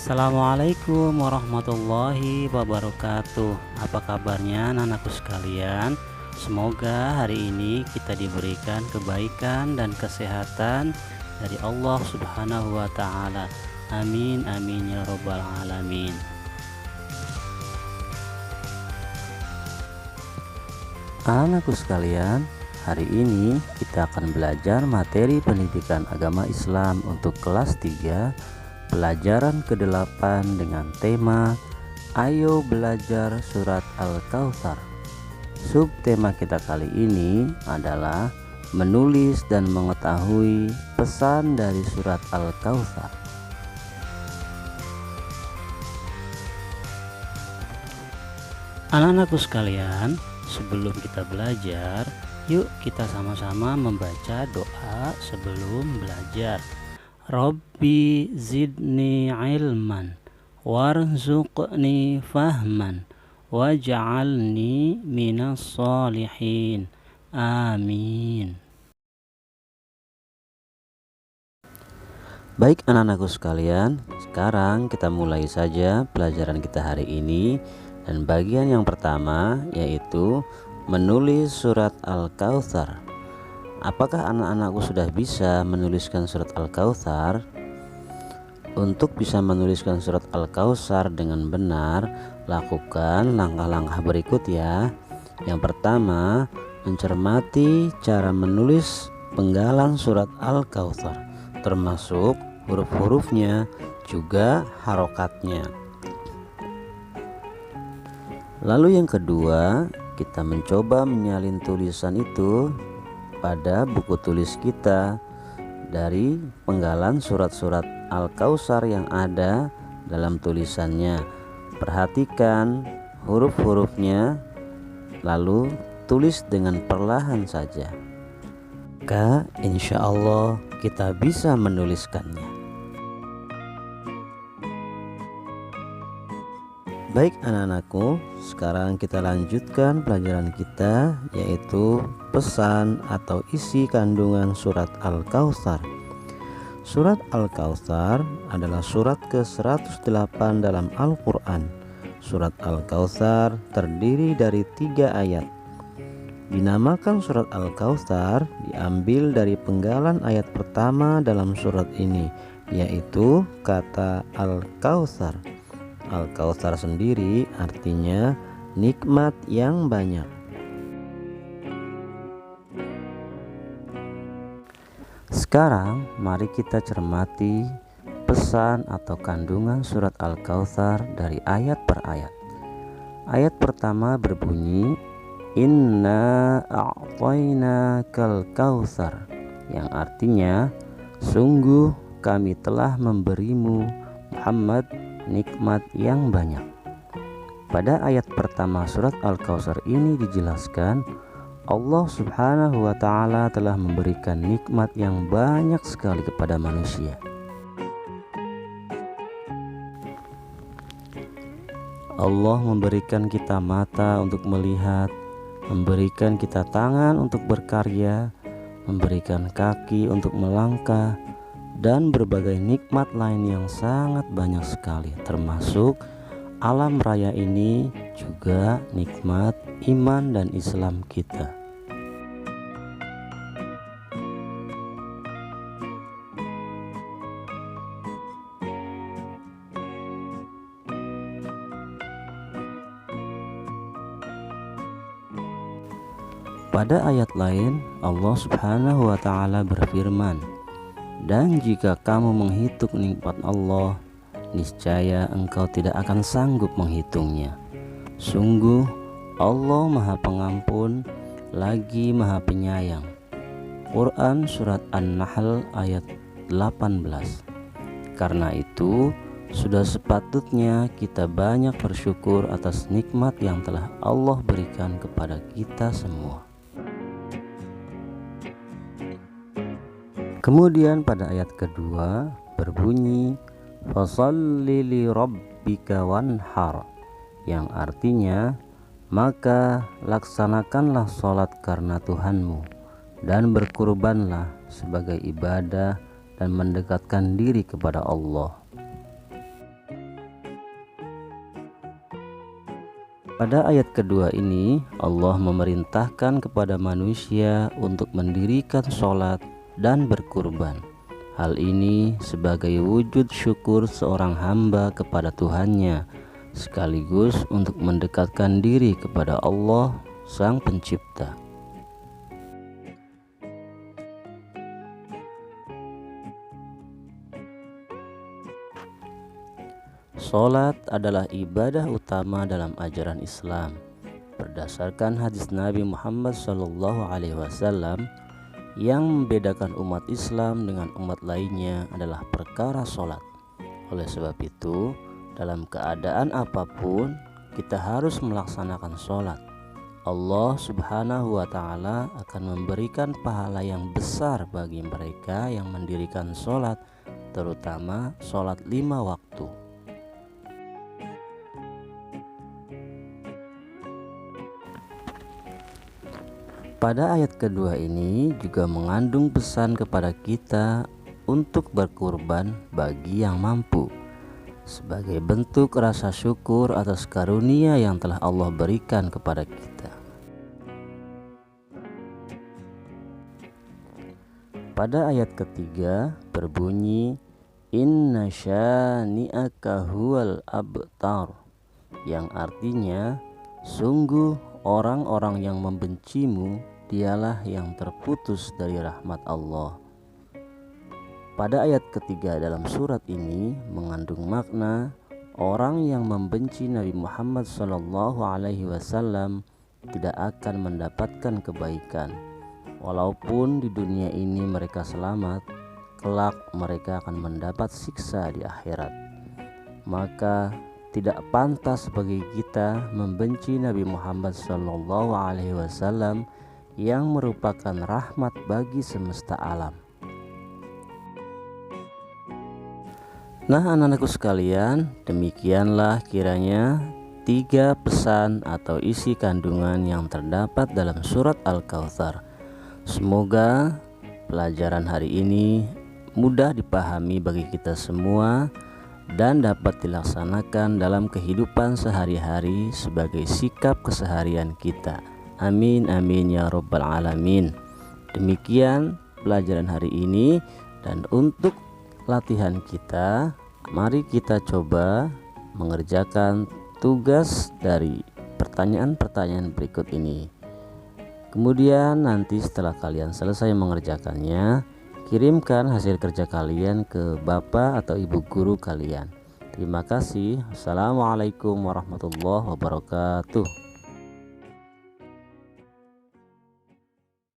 Assalamualaikum warahmatullahi wabarakatuh. Apa kabarnya anak-anakku sekalian? Semoga hari ini kita diberikan kebaikan dan kesehatan dari Allah Subhanahu wa Ta'ala. Amin amin ya robbal alamin. Anak-anakku sekalian, hari ini kita akan belajar materi pendidikan agama Islam untuk kelas 3, pelajaran ke-8 dengan tema Ayo Belajar Surat Al-Kautsar. Subtema kita kali ini adalah menulis dan mengetahui pesan dari surat Al-Kautsar. Anak-anakku sekalian, sebelum kita belajar, yuk kita sama-sama membaca doa sebelum belajar. Rabbi zidni ilman warzuqni fahman waj'alni minas solihin. Amin. Baik anak-anakku sekalian, sekarang kita mulai saja pelajaran kita hari ini. Dan bagian yang pertama yaitu menulis surat Al-Kautsar. Apakah anak-anakku sudah bisa menuliskan surat Al-Kautsar? Untuk bisa menuliskan surat Al-Kautsar dengan benar, lakukan langkah-langkah berikut ya. Yang pertama, mencermati cara menulis penggalan surat Al-Kautsar, termasuk huruf-hurufnya, juga harokatnya. Lalu yang kedua, kita mencoba menyalin tulisan itu pada buku tulis kita dari penggalan surat-surat Al-Kautsar yang ada dalam tulisannya. Perhatikan huruf-hurufnya, lalu tulis dengan perlahan saja. Maka insya Allah kita bisa menuliskannya. Baik anak-anakku, sekarang kita lanjutkan pelajaran kita, yaitu pesan atau isi kandungan surat Al-Kautsar. Surat Al-Kautsar adalah surat ke-108 dalam Al-Quran. Surat Al-Kautsar terdiri dari 3 ayat. Dinamakan surat Al-Kautsar diambil dari penggalan ayat pertama dalam surat ini, yaitu kata Al-Kautsar. Al-Kautsar sendiri artinya nikmat yang banyak. Sekarang mari kita cermati pesan atau kandungan surat Al-Kautsar dari ayat per ayat. Ayat pertama berbunyi, Inna a'tainakal kautsar, yang artinya sungguh kami telah memberimu Muhammad nikmat yang banyak. Pada ayat pertama surat Al-Kautsar ini dijelaskan Allah Subhanahu wa Ta'ala telah memberikan nikmat yang banyak sekali kepada manusia. Allah memberikan kita mata untuk melihat, memberikan kita tangan untuk berkarya, memberikan kaki untuk melangkah, dan berbagai nikmat lain yang sangat banyak sekali, termasuk alam raya ini juga nikmat iman dan Islam kita. Pada ayat lain Allah Subhanahu wa Ta'ala berfirman, dan jika kamu menghitung nikmat Allah, niscaya engkau tidak akan sanggup menghitungnya. Sungguh Allah Maha Pengampun lagi Maha Penyayang. Quran Surat An-Nahl ayat 18. Karena itu sudah sepatutnya kita banyak bersyukur atas nikmat yang telah Allah berikan kepada kita semua. Kemudian pada ayat kedua berbunyi Fasholli li rabbika wanhar, yang artinya maka laksanakanlah sholat karena Tuhanmu dan berkurbanlah sebagai ibadah dan mendekatkan diri kepada Allah. Pada ayat kedua ini, Allah memerintahkan kepada manusia untuk mendirikan sholat dan berkurban. Hal ini sebagai wujud syukur seorang hamba kepada Tuhannya, sekaligus untuk mendekatkan diri kepada Allah, Sang Pencipta. Sholat adalah ibadah utama dalam ajaran Islam. Berdasarkan hadis Nabi Muhammad SAW, yang membedakan umat Islam dengan umat lainnya adalah perkara sholat. Oleh sebab itu, dalam keadaan apapun, kita harus melaksanakan sholat. Allah Subhanahu wa Ta'ala akan memberikan pahala yang besar bagi mereka yang mendirikan sholat, terutama sholat 5 waktu. Pada ayat kedua ini juga mengandung pesan kepada kita untuk berkurban bagi yang mampu, sebagai bentuk rasa syukur atas karunia yang telah Allah berikan kepada kita. Pada ayat ketiga berbunyi, Inna syani'aka huwal abtar, yang artinya sungguh orang-orang yang membencimu dialah yang terputus dari rahmat Allah. Pada ayat ketiga dalam surat ini mengandung makna orang yang membenci Nabi Muhammad SAW tidak akan mendapatkan kebaikan. Walaupun di dunia ini mereka selamat, kelak mereka akan mendapat siksa di akhirat. Maka tidak pantas bagi kita membenci Nabi Muhammad SAW yang merupakan rahmat bagi semesta alam. Nah, anak-anakku sekalian, demikianlah kiranya 3 pesan atau isi kandungan yang terdapat dalam surat Al-Kautsar. Semoga pelajaran hari ini mudah dipahami bagi kita semua dan dapat dilaksanakan dalam kehidupan sehari-hari sebagai sikap keseharian kita. Amin amin ya rabbal alamin. Demikian pelajaran hari ini, dan untuk latihan kita, mari kita coba mengerjakan tugas dari pertanyaan-pertanyaan berikut ini. Kemudian nanti setelah kalian selesai mengerjakannya, kirimkan hasil kerja kalian ke bapak atau ibu guru kalian. Terima kasih. Assalamualaikum warahmatullahi wabarakatuh.